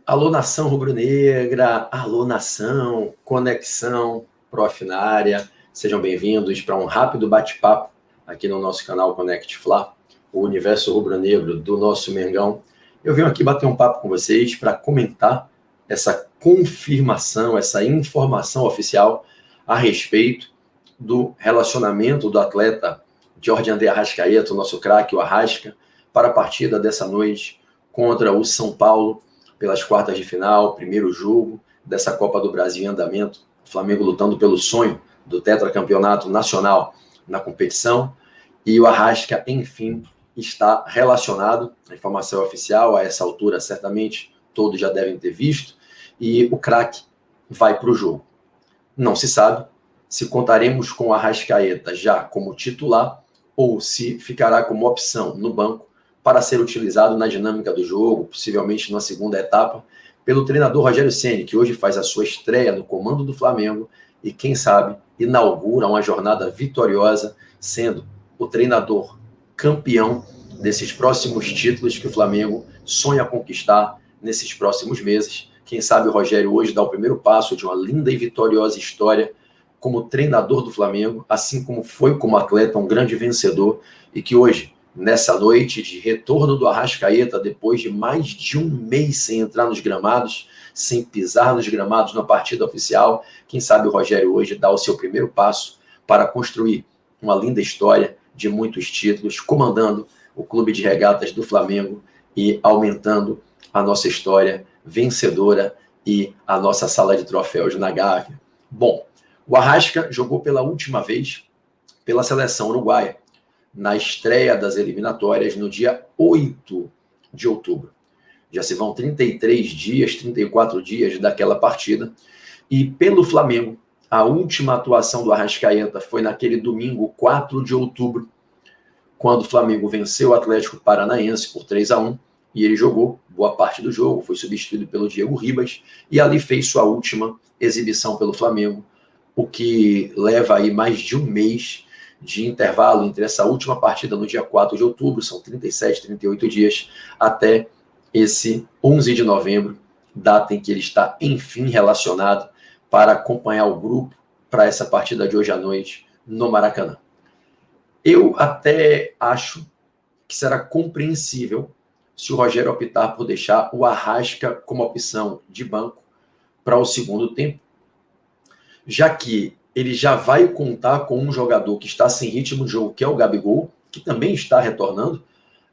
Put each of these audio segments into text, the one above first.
Alô, nação rubro-negra, alô, nação, conexão, prof na área. Sejam bem-vindos para um rápido bate-papo aqui no nosso canal Connect Fla, o universo rubro-negro do nosso Mengão. Eu venho aqui bater um papo com vocês para comentar essa confirmação, essa informação oficial a respeito do relacionamento do atleta Jorge André Arrascaeta, o nosso craque, o Arrasca, para a partida dessa noite contra o São Paulo, pelas quartas de final, primeiro jogo dessa Copa do Brasil em andamento, o Flamengo lutando pelo sonho do tetracampeonato nacional na competição, e o Arrasca, enfim, está relacionado, a informação é oficial, a essa altura certamente todos já devem ter visto, e o craque vai para o jogo. Não se sabe se contaremos com o Arrascaeta já como titular ou se ficará como opção no banco para ser utilizado na dinâmica do jogo, possivelmente na segunda etapa, pelo treinador Rogério Ceni, que hoje faz a sua estreia no comando do Flamengo e, quem sabe, inaugura uma jornada vitoriosa, sendo o treinador campeão desses próximos títulos que o Flamengo sonha conquistar nesses próximos meses. Quem sabe o Rogério hoje dá o primeiro passo de uma linda e vitoriosa história como treinador do Flamengo, assim como foi como atleta um grande vencedor, e que hoje, nessa noite de retorno do Arrascaeta, depois de mais de um mês sem entrar nos gramados, sem pisar nos gramados na partida oficial, quem sabe o Rogério hoje dá o seu primeiro passo para construir uma linda história de muitos títulos, comandando o Clube de Regatas do Flamengo e aumentando a nossa história vencedora e a nossa sala de troféus na Gávea. Bom, o Arrasca jogou pela última vez pela seleção uruguaia, na estreia das eliminatórias no dia 8 de outubro. Já se vão 33 dias, 34 dias daquela partida. E pelo Flamengo, a última atuação do Arrascaeta foi naquele domingo 4 de outubro, quando o Flamengo venceu o Atlético Paranaense por 3-1, e ele jogou boa parte do jogo, foi substituído pelo Diego Ribas, e ali fez sua última exibição pelo Flamengo, o que leva aí mais de um mês de intervalo entre essa última partida no dia 4 de outubro, são 37, 38 dias, até esse 11 de novembro, data em que ele está, enfim, relacionado para acompanhar o grupo para essa partida de hoje à noite no Maracanã. Eu até acho que será compreensível se o Rogério optar por deixar o Arrasca como opção de banco para o segundo tempo, já que ele já vai contar com um jogador que está sem ritmo de jogo, que é o Gabigol, que também está retornando,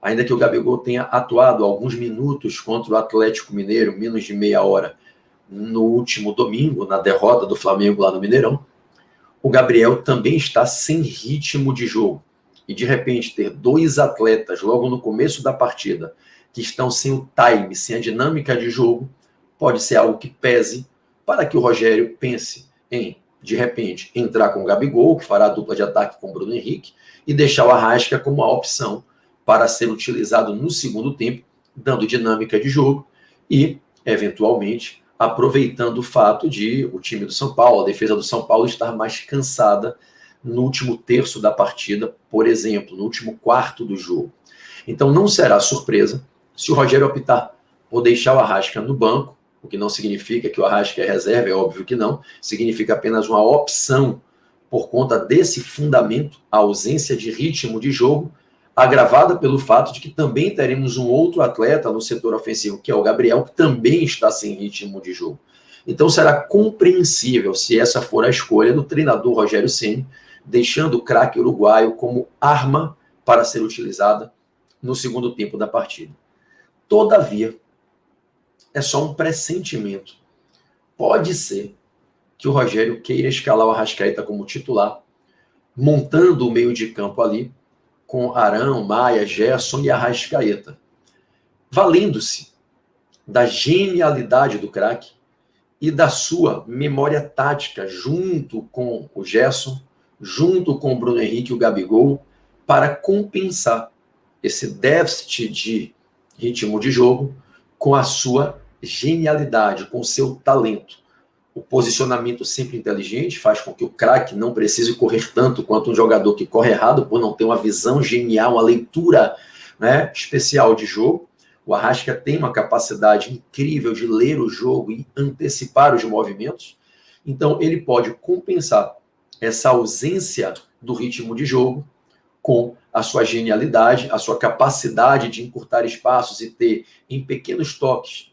ainda que o Gabigol tenha atuado alguns minutos contra o Atlético Mineiro, menos de meia hora, no último domingo, na derrota do Flamengo lá no Mineirão. O Gabriel também está sem ritmo de jogo. E, de repente, ter dois atletas logo no começo da partida que estão sem o time, sem a dinâmica de jogo, pode ser algo que pese para que o Rogério pense em, de repente, entrar com o Gabigol, que fará a dupla de ataque com o Bruno Henrique, e deixar o Arrasca como a opção para ser utilizado no segundo tempo, dando dinâmica de jogo e, eventualmente, aproveitando o fato de o time do São Paulo, a defesa do São Paulo, estar mais cansada no último terço da partida, por exemplo, no último quarto do jogo. Então, não será surpresa se o Rogério optar por deixar o Arrasca no banco, o que não significa que o Arrasca é reserva, é óbvio que não, significa apenas uma opção por conta desse fundamento, a ausência de ritmo de jogo, agravada pelo fato de que também teremos um outro atleta no setor ofensivo, que é o Gabriel, que também está sem ritmo de jogo. Então será compreensível se essa for a escolha do treinador Rogério Ceni, deixando o craque uruguaio como arma para ser utilizada no segundo tempo da partida. Todavia, é só um pressentimento. Pode ser que o Rogério queira escalar o Arrascaeta como titular, montando o meio de campo ali, com Arão, Maia, Gerson e Arrascaeta, valendo-se da genialidade do craque e da sua memória tática, junto com o Gerson, junto com o Bruno Henrique e o Gabigol, para compensar esse déficit de ritmo de jogo com a sua genialidade, com o seu talento. O posicionamento sempre inteligente faz com que o craque não precise correr tanto quanto um jogador que corre errado por não ter uma visão genial, uma leitura, né, especial de jogo. O Arrasca tem uma capacidade incrível de ler o jogo e antecipar os movimentos. Então, ele pode compensar essa ausência do ritmo de jogo com a sua genialidade, a sua capacidade de encurtar espaços e ter, em pequenos toques,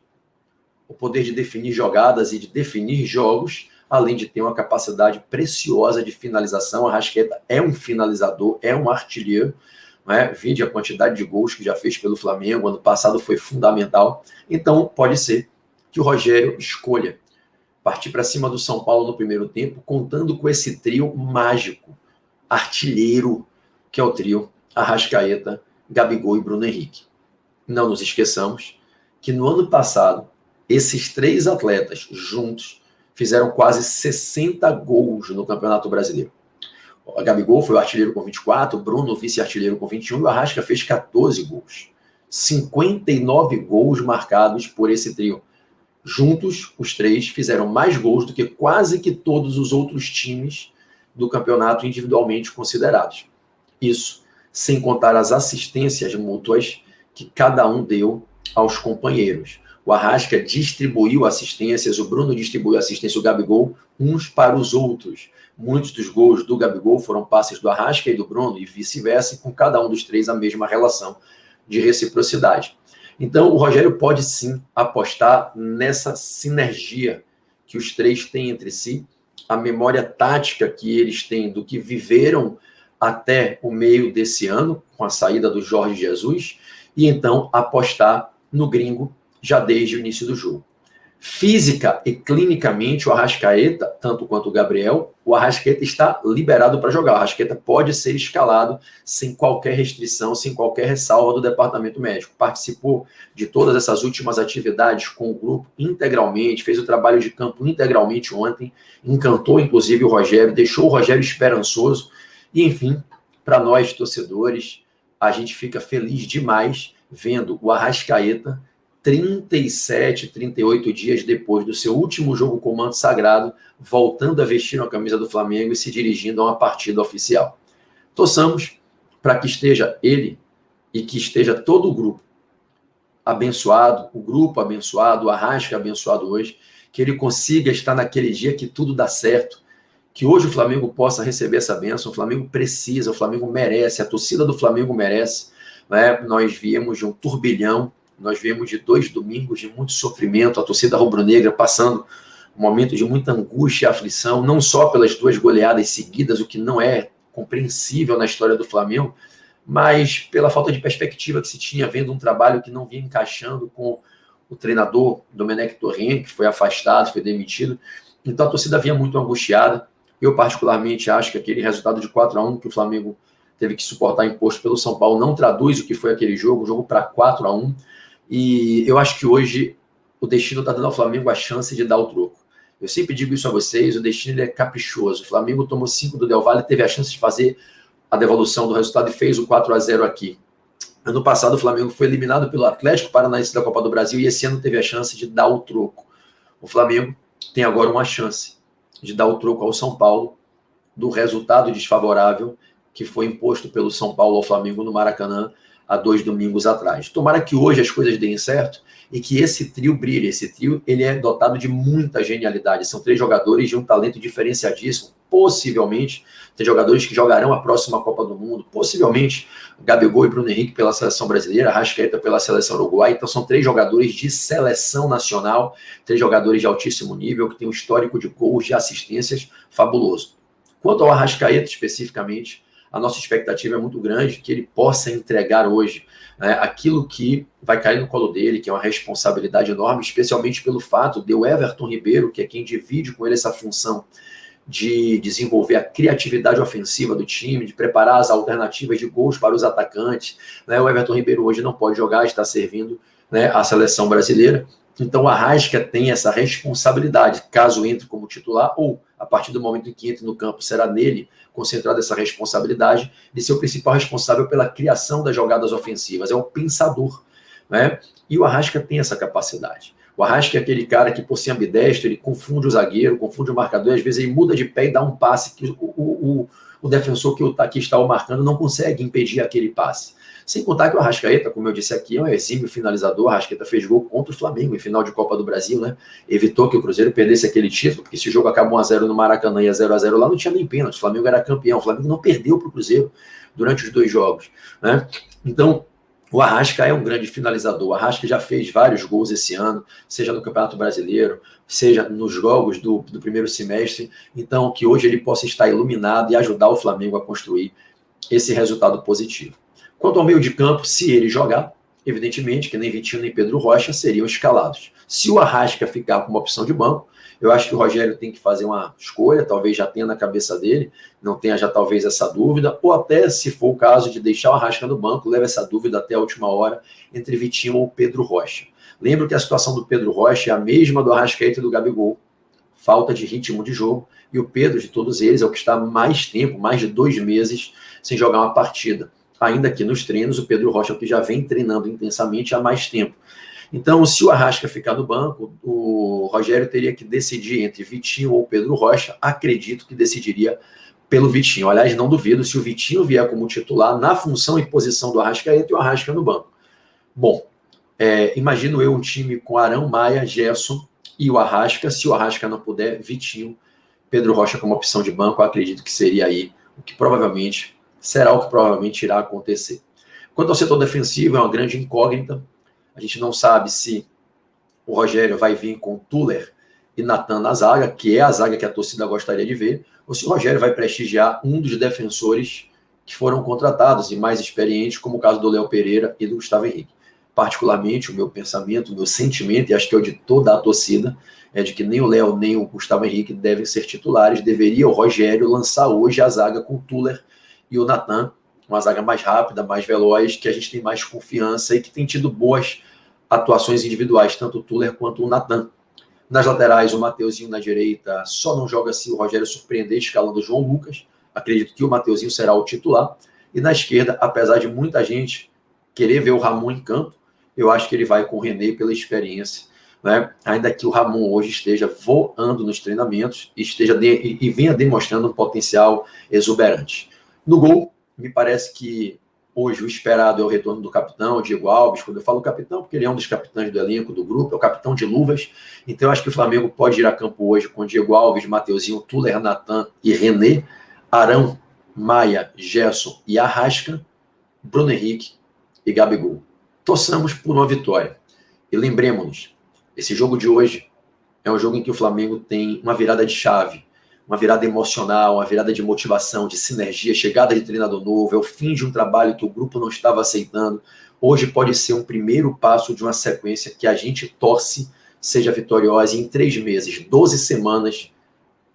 o poder de definir jogadas e de definir jogos, além de ter uma capacidade preciosa de finalização. O Arrascaeta é um finalizador, é um artilheiro, né? Vide a quantidade de gols que já fez pelo Flamengo, ano passado foi fundamental. Então, pode ser que o Rogério escolha partir para cima do São Paulo no primeiro tempo, contando com esse trio mágico, artilheiro, que é o trio Arrascaeta, Gabigol e Bruno Henrique. Não nos esqueçamos que no ano passado, esses três atletas juntos fizeram quase 60 gols no Campeonato Brasileiro. O Gabigol foi o artilheiro com 24, o Bruno vice-artilheiro com 21 e o Arrasca fez 14 gols. 59 gols marcados por esse trio. Juntos, os três fizeram mais gols do que quase que todos os outros times do campeonato individualmente considerados. Isso sem contar as assistências mútuas que cada um deu aos companheiros. O Arrasca distribuiu assistências, o Bruno distribuiu assistência, o Gabigol, uns para os outros. Muitos dos gols do Gabigol foram passes do Arrasca e do Bruno, e vice-versa, com cada um dos três a mesma relação de reciprocidade. Então, o Rogério pode sim apostar nessa sinergia que os três têm entre si, a memória tática que eles têm do que viveram até o meio desse ano, com a saída do Jorge Jesus, e então apostar no gringo já desde o início do jogo. Física e clinicamente, o Arrascaeta, tanto quanto o Gabriel, o Arrascaeta está liberado para jogar. O Arrascaeta pode ser escalado sem qualquer restrição, sem qualquer ressalva do departamento médico. Participou de todas essas últimas atividades com o grupo integralmente, fez o trabalho de campo integralmente ontem, encantou inclusive o Rogério, deixou o Rogério esperançoso. E, enfim, para nós, torcedores, a gente fica feliz demais vendo o Arrascaeta 37, 38 dias depois do seu último jogo com o manto sagrado, voltando a vestir a camisa do Flamengo e se dirigindo a uma partida oficial. Torçamos para que esteja ele e que esteja todo o grupo abençoado, o grupo abençoado, o Arrasca abençoado hoje, que ele consiga estar naquele dia que tudo dá certo, que hoje o Flamengo possa receber essa bênção. O Flamengo precisa, o Flamengo merece, a torcida do Flamengo merece. Né? Nós viemos de um turbilhão, nós viemos de 2 domingos de muito sofrimento, a torcida rubro-negra passando um momento de muita angústia e aflição, não só pelas 2 goleadas seguidas, o que não é compreensível na história do Flamengo, mas pela falta de perspectiva que se tinha, vendo um trabalho que não vinha encaixando com o treinador Domenech Torrent, que foi afastado, foi demitido. Então a torcida vinha muito angustiada. Eu particularmente acho que aquele resultado de 4-1 que o Flamengo teve que suportar imposto pelo São Paulo não traduz o que foi aquele jogo, um jogo para 4-1. E eu acho que hoje o destino está dando ao Flamengo a chance de dar o troco. Eu sempre digo isso a vocês, o destino ele é caprichoso. O Flamengo tomou 5 do Del Valle, teve a chance de fazer a devolução do resultado e fez o 4-0 aqui. Ano passado o Flamengo foi eliminado pelo Atlético Paranaense da Copa do Brasil e esse ano teve a chance de dar o troco. O Flamengo tem agora uma chance de dar o troco ao São Paulo do resultado desfavorável que foi imposto pelo São Paulo ao Flamengo no Maracanã há 2 domingos atrás. Tomara que hoje as coisas deem certo e que esse trio brilhe. Esse trio ele é dotado de muita genialidade. São 3 jogadores de um talento diferenciadíssimo. Possivelmente, tem jogadores que jogarão a próxima Copa do Mundo. Possivelmente, Gabigol e Bruno Henrique pela seleção brasileira, Arrascaeta pela seleção uruguaia. Então, são 3 jogadores de seleção nacional, 3 jogadores de altíssimo nível, que têm um histórico de gols, de assistências fabuloso. Quanto ao Arrascaeta especificamente, a nossa expectativa é muito grande que ele possa entregar hoje, né, aquilo que vai cair no colo dele, que é uma responsabilidade enorme, especialmente pelo fato de o Everton Ribeiro, que é quem divide com ele essa função de desenvolver a criatividade ofensiva do time, de preparar as alternativas de gols para os atacantes. Né? O Everton Ribeiro hoje não pode jogar, está servindo, né, a seleção brasileira. Então o Arrasca tem essa responsabilidade, caso entre como titular ou a partir do momento em que entre no campo, será nele concentrada essa responsabilidade de ser o principal responsável pela criação das jogadas ofensivas, é o pensador, né? E o Arrasca tem essa capacidade. O Arrasca é aquele cara que, por ser ambidestro, ele confunde o zagueiro, confunde o marcador, às vezes ele muda de pé e dá um passe que o defensor que está o marcando não consegue impedir aquele passe. Sem contar que o Arrascaeta, como eu disse aqui, é um exímio finalizador. O Arrascaeta fez gol contra o Flamengo em final de Copa do Brasil, né? Evitou que o Cruzeiro perdesse aquele título, porque esse jogo acabou 1-0 no Maracanã e 0-0 lá, não tinha nem pênalti. O Flamengo era campeão. O Flamengo não perdeu para o Cruzeiro durante os 2 jogos, né? Então, o Arrasca é um grande finalizador. O Arrasca já fez vários gols esse ano, seja no Campeonato Brasileiro, seja nos jogos do primeiro semestre. Então, que hoje ele possa estar iluminado e ajudar o Flamengo a construir esse resultado positivo. Quanto ao meio de campo, se ele jogar, evidentemente que nem Vitinho nem Pedro Rocha seriam escalados. Se o Arrasca ficar com uma opção de banco, eu acho que o Rogério tem que fazer uma escolha, talvez já tenha na cabeça dele, não tenha já talvez essa dúvida, ou até, se for o caso de deixar o Arrasca no banco, leva essa dúvida até a última hora entre Vitinho ou Pedro Rocha. Lembro que a situação do Pedro Rocha é a mesma do Arrascaeta e do Gabigol, falta de ritmo de jogo, e o Pedro, de todos eles, é o que está mais tempo, mais de 2 meses, sem jogar uma partida. Ainda que nos treinos, o Pedro Rocha é o que já vem treinando intensamente há mais tempo. Então, se o Arrasca ficar no banco, o Rogério teria que decidir entre Vitinho ou Pedro Rocha. Acredito que decidiria pelo Vitinho. Aliás, não duvido se o Vitinho vier como titular na função e posição do Arrascaeta e o Arrasca no banco. Bom, imagino eu um time com Arão, Maia, Gerson e o Arrasca. Se o Arrasca não puder, Vitinho, Pedro Rocha como opção de banco. Eu acredito que seria aí o que provavelmente irá acontecer. Quanto ao setor defensivo, é uma grande incógnita. A gente não sabe se o Rogério vai vir com Tuller e Natan na zaga, que é a zaga que a torcida gostaria de ver, ou se o Rogério vai prestigiar um dos defensores que foram contratados e mais experientes, como o caso do Léo Pereira e do Gustavo Henrique. Particularmente, o meu pensamento, o meu sentimento, e acho que é o de toda a torcida, é de que nem o Léo nem o Gustavo Henrique devem ser titulares. Deveria o Rogério lançar hoje a zaga com o Tuller e o Natan, uma zaga mais rápida, mais veloz, que a gente tem mais confiança e que tem tido boas atuações individuais, tanto o Tuller quanto o Natan. Nas laterais, o Mateuzinho na direita só não joga se o Rogério surpreender escalando o João Lucas. Acredito que o Mateuzinho será o titular. E na esquerda, apesar de muita gente querer ver o Ramon em campo, eu acho que ele vai com o René pela experiência, né? Ainda que o Ramon hoje esteja voando nos treinamentos e venha demonstrando um potencial exuberante. No gol, me parece que hoje o esperado é o retorno do capitão, Diego Alves. Quando eu falo capitão, porque ele é um dos capitães do elenco, do grupo, é o capitão de luvas. Então, eu acho que o Flamengo pode ir a campo hoje com Diego Alves, Mateuzinho, Tuller, Natan e René, Arão, Maia, Gerson e Arrasca, Bruno Henrique e Gabigol. Torçamos por uma vitória. E lembremos-nos, esse jogo de hoje é um jogo em que o Flamengo tem uma virada de chave, uma virada emocional, uma virada de motivação, de sinergia, chegada de treinador novo, é o fim de um trabalho que o grupo não estava aceitando. Hoje pode ser um primeiro passo de uma sequência que a gente torce seja vitoriosa e em 3 meses, 12 semanas,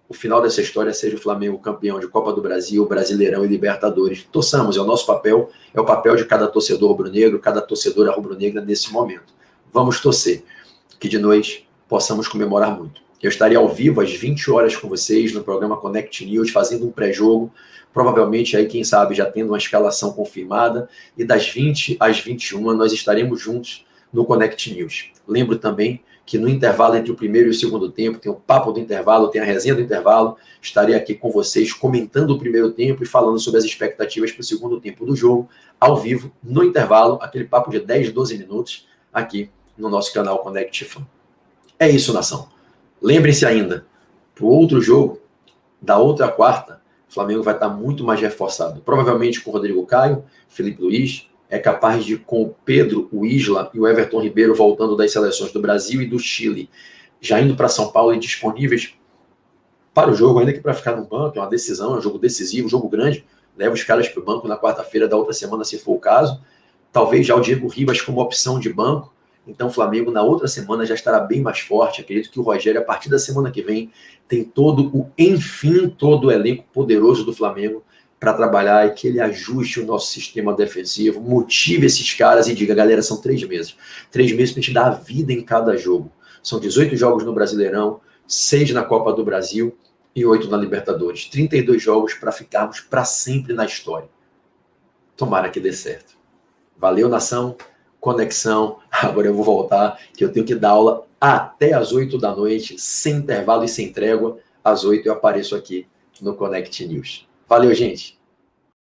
o final dessa história seja o Flamengo campeão de Copa do Brasil, Brasileirão e Libertadores. Torçamos, é o nosso papel, é o papel de cada torcedor rubro-negro, cada torcedora rubro-negra nesse momento. Vamos torcer, que de noite possamos comemorar muito. Eu estarei ao vivo às 20 horas com vocês no programa Connect News, fazendo um pré-jogo, provavelmente aí, quem sabe, já tendo uma escalação confirmada, e das 20 às 21 nós estaremos juntos no Connect News. Lembro também que no intervalo entre o primeiro e o segundo tempo, tem o papo do intervalo, tem a resenha do intervalo, estarei aqui com vocês comentando o primeiro tempo e falando sobre as expectativas para o segundo tempo do jogo, ao vivo, no intervalo, aquele papo de 10, 12 minutos, aqui no nosso canal Connect Fan. É isso, nação. Lembrem-se ainda, para o outro jogo, da outra quarta, o Flamengo vai estar muito mais reforçado. Provavelmente com o Rodrigo Caio, Felipe Luiz, é capaz de, com o Pedro, o Isla e o Everton Ribeiro voltando das seleções do Brasil e do Chile, já indo para São Paulo e disponíveis para o jogo, ainda que para ficar no banco, é uma decisão, é um jogo decisivo, um jogo grande, leva os caras para o banco na quarta-feira da outra semana, se for o caso. Talvez já o Diego Ribas como opção de banco. Então o Flamengo na outra semana já estará bem mais forte. Acredito que o Rogério, a partir da semana que vem, tem todo o elenco poderoso do Flamengo para trabalhar e que ele ajuste o nosso sistema defensivo, motive esses caras e diga, galera, são 3 meses. 3 meses para a gente dar a vida em cada jogo. São 18 jogos no Brasileirão, 6 na Copa do Brasil e 8 na Libertadores. 32 jogos para ficarmos para sempre na história. Tomara que dê certo. Valeu, nação. Conexão. Agora eu vou voltar, que eu tenho que dar aula até às 8 da noite, sem intervalo e sem trégua. Às 8 eu apareço aqui no Connect News. Valeu, gente.